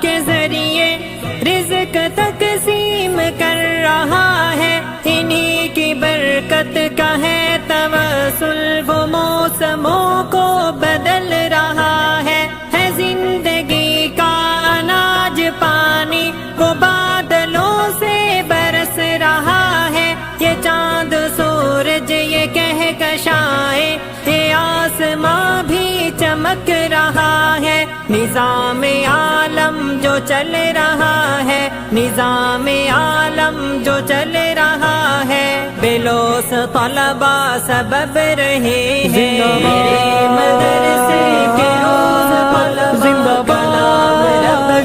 کے ذریعے رزق تقسیم کر رہا ہے، انہی کی برکت کا ہے توسل، وہ موسموں کو بدل رہا ہے زندگی کا اناج پانی وہ بادلوں سے برس رہا ہے، یہ چاند سورج یہ کہکشائیں یہ آسماں بھی چمک رہا ہے، نظام عالم جو چل رہا ہے، نظام عالم جو چل رہا ہے، بے لوث طلبا سبب رہے ہیں، میرے مدرسے کے روز طلبا کلام رب